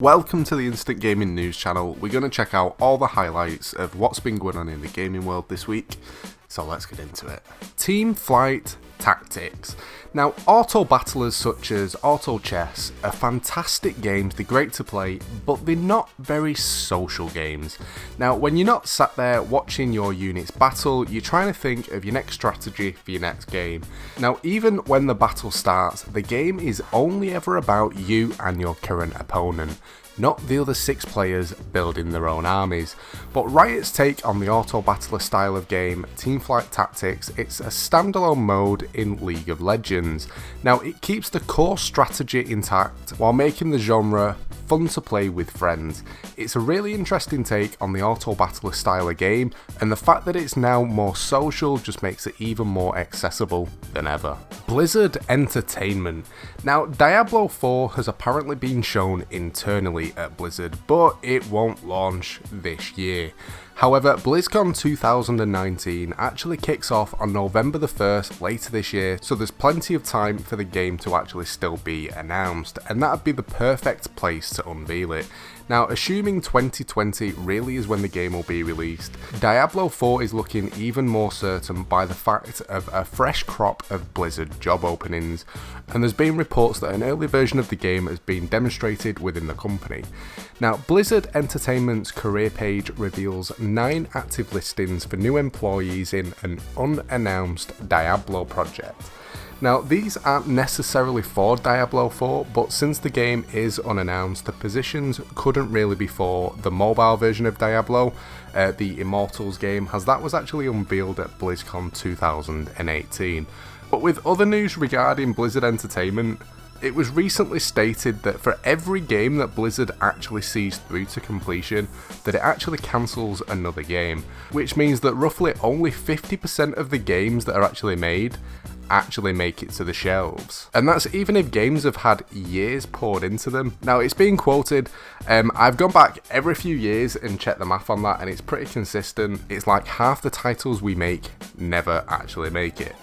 Welcome to the Instant Gaming News channel. We're going to check out all the highlights of what's been going on in the gaming world this week, so let's get into it. Team Flight Tactics. Now, auto battlers such as Auto Chess are fantastic games, they're great to play, but they're not very social games. Now, when you're not sat there watching your units battle, you're trying to think of your next strategy for your next game. Now, even when the battle starts, the game is only ever about you and your current opponent, not the other 6 players building their own armies. But Riot's take on the auto battler style of game, Team Flight Tactics, it's a standalone mode in League of Legends. Now, it keeps the core strategy intact while making the genre fun to play with friends. It's a really interesting take on the auto battler style of game, and the fact that it's now more social just makes it even more accessible than ever. Blizzard Entertainment. Now, Diablo 4 has apparently been shown internally at Blizzard, but it won't launch this year. However, BlizzCon 2019 actually kicks off on November the 1st later this year, so there's plenty of time for the game to actually still be announced, and that'd be the perfect place to unveil it. Now, assuming 2020 really is when the game will be released, Diablo 4 is looking even more certain by the fact of a fresh crop of Blizzard job openings, and there's been reports that an early version of the game has been demonstrated within the company. Now, Blizzard Entertainment's career page reveals 9 active listings for new employees in an unannounced Diablo project. Now, these aren't necessarily for Diablo 4, but since the game is unannounced, the positions couldn't really be for the mobile version of Diablo, the Immortals game, as that was actually unveiled at BlizzCon 2018. But with other news regarding Blizzard Entertainment, it was recently stated that for every game that Blizzard actually sees through to completion, that it actually cancels another game, which means that roughly only 50% of the games that are actually made actually make it to the shelves. And that's even if games have had years poured into them. Now, it's being quoted, I've gone back every few years and checked the math on that, and it's pretty consistent. It's like half the titles we make never actually make it.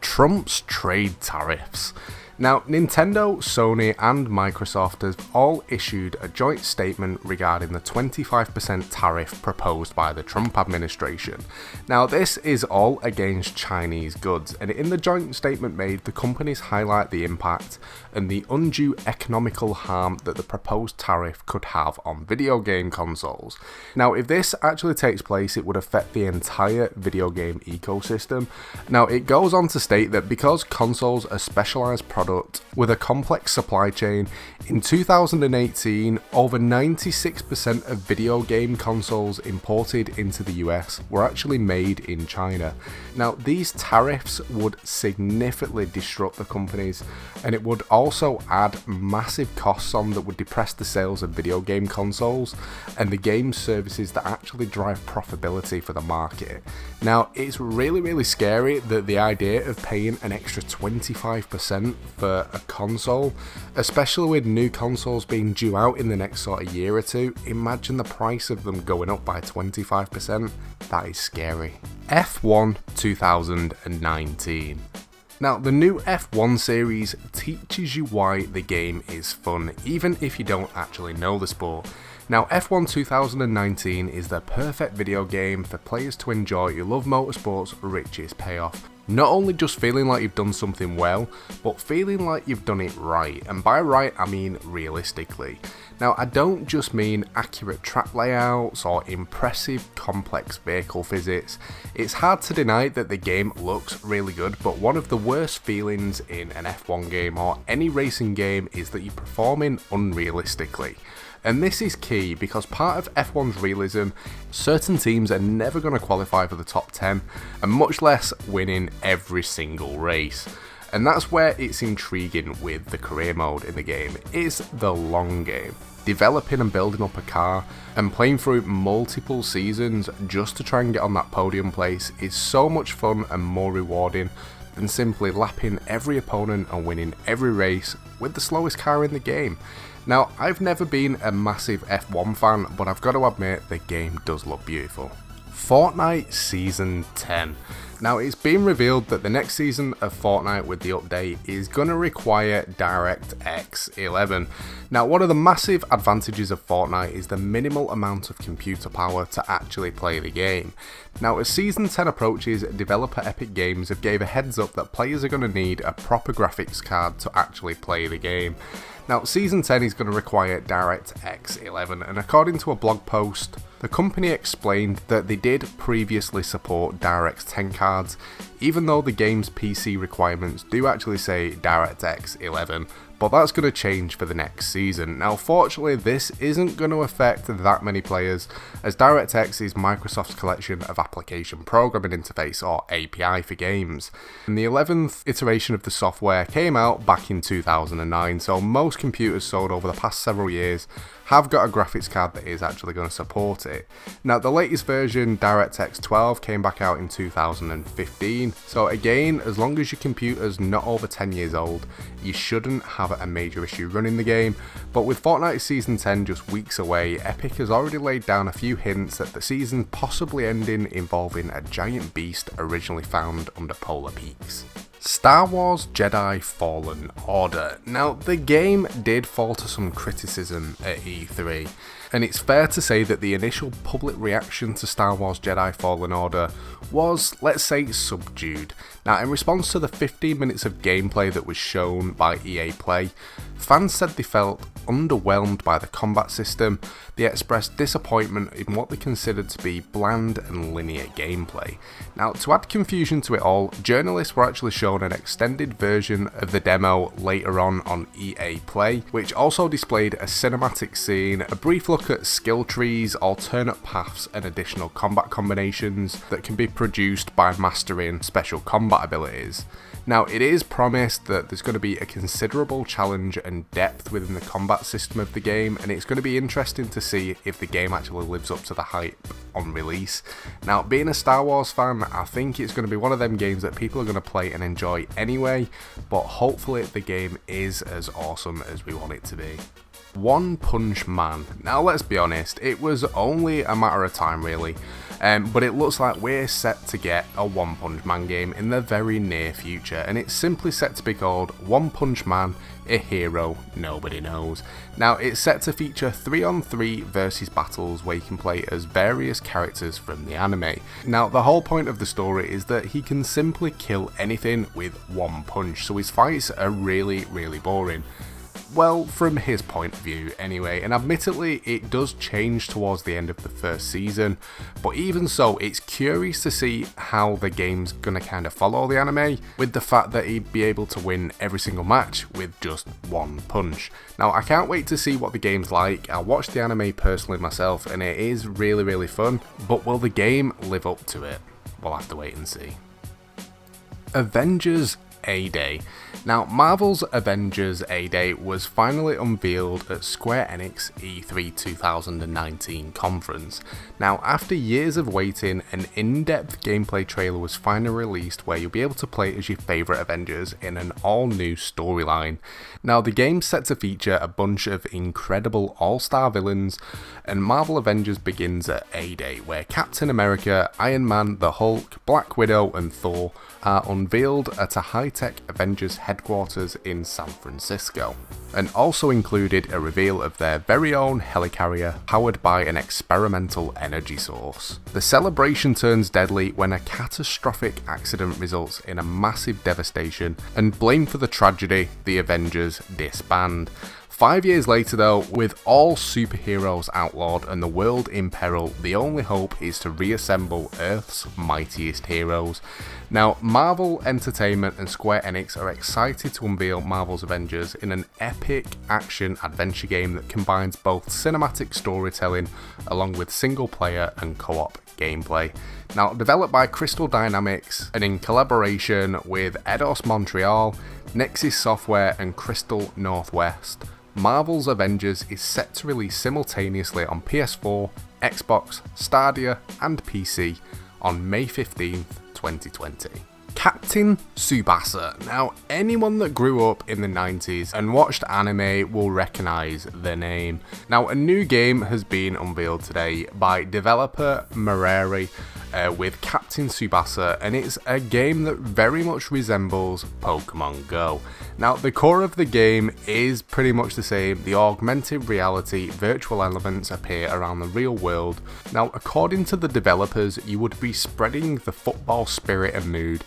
Trump's trade tariffs. Now, Nintendo, Sony and Microsoft have all issued a joint statement regarding the 25% tariff proposed by the Trump administration. Now, this is all against Chinese goods, and in the joint statement made, the companies highlight the impact and the undue economical harm that the proposed tariff could have on video game consoles. Now, if this actually takes place, it would affect the entire video game ecosystem. Now, it goes on to state that because consoles are specialized products with a complex supply chain, in 2018, over 96% of video game consoles imported into the US were actually made in China. Now, these tariffs would significantly disrupt the companies, and it would also add massive costs on that would depress the sales of video game consoles and the game services that actually drive profitability for the market. Now, it's really scary that the idea of paying an extra 25% for a console, especially with new consoles being due out in the next sort of year or two, imagine the price of them going up by 25%, that is scary. F1 2019. Now, the new F1 series teaches you why the game is fun, even if you don't actually know the sport. Now, F1 2019 is the perfect video game for players to enjoy who love motorsport's richest payoff. Not only just feeling like you've done something well, but feeling like you've done it right, and by right I mean realistically. Now, I don't just mean accurate track layouts or impressive complex vehicle physics. It's hard to deny that the game looks really good, but one of the worst feelings in an F1 game or any racing game is that you're performing unrealistically. And this is key because part of F1's realism, certain teams are never going to qualify for the top 10, and much less winning every single race. And that's where it's intriguing with the career mode in the game, is the long game. Developing and building up a car and playing through multiple seasons just to try and get on that podium place is so much fun and more rewarding than simply lapping every opponent and winning every race with the slowest car in the game. Now, I've never been a massive F1 fan, but I've got to admit the game does look beautiful. Fortnite Season 10. Now, it's been revealed that the next season of Fortnite with the update is going to require DirectX 11. Now, one of the massive advantages of Fortnite is the minimal amount of computer power to actually play the game. Now, as Season 10 approaches, developer Epic Games have gave a heads up that players are going to need a proper graphics card to actually play the game. Now, Season 10 is going to require DirectX 11, and according to a blog post, the company explained that they did previously support DirectX 10 cards, even though the game's PC requirements do actually say DirectX 11, but that's going to change for the next season. Now, fortunately, this isn't going to affect that many players, as DirectX is Microsoft's collection of application programming interface, or API, for games. And the 11th iteration of the software came out back in 2009, so most computers sold over the past several years have got a graphics card that is actually going to support it. Now, the latest version, DirectX 12, came back out in 2015, so again, as long as your computer's not over 10 years old, you shouldn't have a major issue running the game. But with Fortnite Season 10 just weeks away, Epic has already laid down a few hints at the season possibly ending involving a giant beast originally found under polar peaks. Star Wars Jedi Fallen Order. Now, the game did fall to some criticism at E3, and it's fair to say that the initial public reaction to Star Wars Jedi Fallen Order was, let's say, subdued. Now, in response to the 15 minutes of gameplay that was shown by EA Play, fans said they felt underwhelmed by the combat system. They expressed disappointment in what they considered to be bland and linear gameplay. Now, to add confusion to it all, journalists were actually shown an extended version of the demo later on EA Play, which also displayed a cinematic scene, a brief look at skill trees, alternate paths, and additional combat combinations that can be produced by mastering special combat abilities. Now, it is promised that there's going to be a considerable challenge and depth within the combat system of the game, and it's going to be interesting to see if the game actually lives up to the hype on release. Now, being a Star Wars fan, I think it's going to be one of them games that people are going to play and enjoy anyway, but hopefully the game is as awesome as we want it to be. One Punch Man. Now, let's be honest, it was only a matter of time really, but it looks like we're set to get a One Punch Man game in the very near future, and it's simply set to be called One Punch Man, a hero nobody knows. Now, it's set to feature 3-on-3 versus battles where you can play as various characters from the anime. Now, the whole point of the story is that he can simply kill anything with one punch, so his fights are really boring. Well, from his point of view anyway, and admittedly it does change towards the end of the first season, but even so, it's curious to see how the game's gonna kind of follow the anime, with the fact that he'd be able to win every single match with just one punch. Now, I can't wait to see what the game's like. I watched the anime personally myself and it is really fun, but will the game live up to it? We'll have to wait and see. Avengers A-Day. Now, Marvel's Avengers A-Day was finally unveiled at Square Enix E3 2019 conference. Now, after years of waiting, an in-depth gameplay trailer was finally released where you'll be able to play as your favourite Avengers in an all-new storyline. Now, the game's set to feature a bunch of incredible all-star villains, and Marvel Avengers begins at A-Day, where Captain America, Iron Man, the Hulk, Black Widow and Thor are unveiled at a high-tech Avengers headquarters in San Francisco, and also included a reveal of their very own helicarrier powered by an experimental energy source. The celebration turns deadly when a catastrophic accident results in a massive devastation, and blamed for the tragedy, the Avengers disband. 5 years later though, with all superheroes outlawed and the world in peril, the only hope is to reassemble Earth's mightiest heroes. Now, Marvel Entertainment and Square Enix are excited to unveil Marvel's Avengers in an epic action-adventure game that combines both cinematic storytelling along with single-player and co-op gameplay. Now, developed by Crystal Dynamics and in collaboration with Eidos Montreal, Nexus Software and Crystal Northwest, Marvel's Avengers is set to release simultaneously on PS4, Xbox, Stadia and PC on May 15th, 2020. Captain Tsubasa. Now, anyone that grew up in the 90s and watched anime will recognise the name. Now, a new game has been unveiled today by developer Mareri, with Captain Tsubasa, and it's a game that very much resembles Pokemon Go. Now, the core of the game is pretty much the same. The augmented reality virtual elements appear around the real world. Now, according to the developers, you would be spreading the football spirit and mood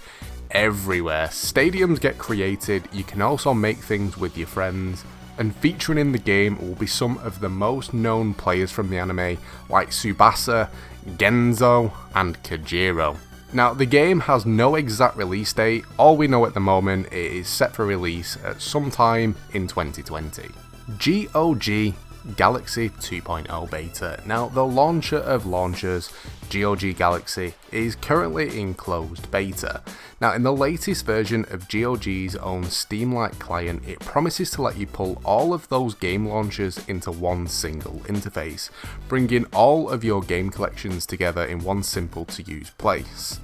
everywhere. Stadiums get created, you can also make things with your friends, and featuring in the game will be some of the most known players from the anime like Tsubasa, Genzo, and Kajiro. Now, the game has no exact release date. All we know at the moment it is set for release at some time in 2020. GOG Galaxy 2.0 beta. Now, the launcher of launchers, GOG Galaxy, is currently in closed beta. Now, in the latest version of GOG's own Steam-like client, it promises to let you pull all of those game launchers into one single interface, bringing all of your game collections together in one simple to use place.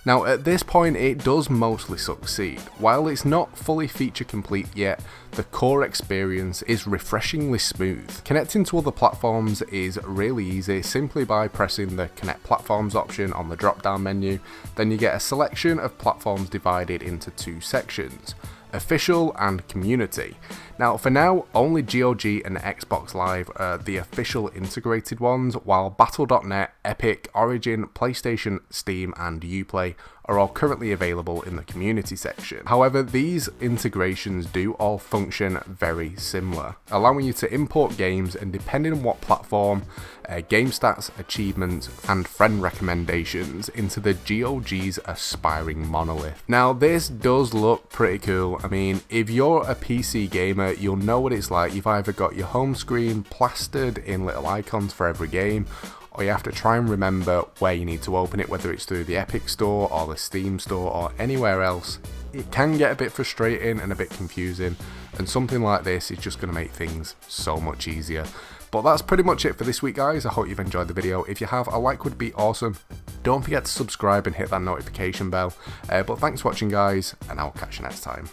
Now, at this point it does mostly succeed. While it's not fully feature complete yet, the core experience is refreshingly smooth. Connecting to other platforms is really easy simply by pressing the Connect Platforms option on the drop down menu. Then you get a selection of platforms divided into two sections: official and community. Now, for now, only GOG and Xbox Live are the official integrated ones, while Battle.net, Epic, Origin, PlayStation, Steam, and Uplay are all currently available in the community section. However, these integrations do all function very similar, allowing you to import games, and depending on what platform, game stats, achievements, and friend recommendations into the GOG's aspiring monolith. Now, this does look pretty cool. I mean, if you're a PC gamer, you'll know what it's like. You've either got your home screen plastered in little icons for every game, or you have to try and remember where you need to open it, whether it's through the Epic Store or the Steam Store or anywhere else. It can get a bit frustrating and a bit confusing, and something like this is just going to make things so much easier. But that's pretty much it for this week, guys. I hope you've enjoyed the video. If you have, a like would be awesome. Don't forget to subscribe and hit that notification bell. But thanks for watching, guys, and I'll catch you next time.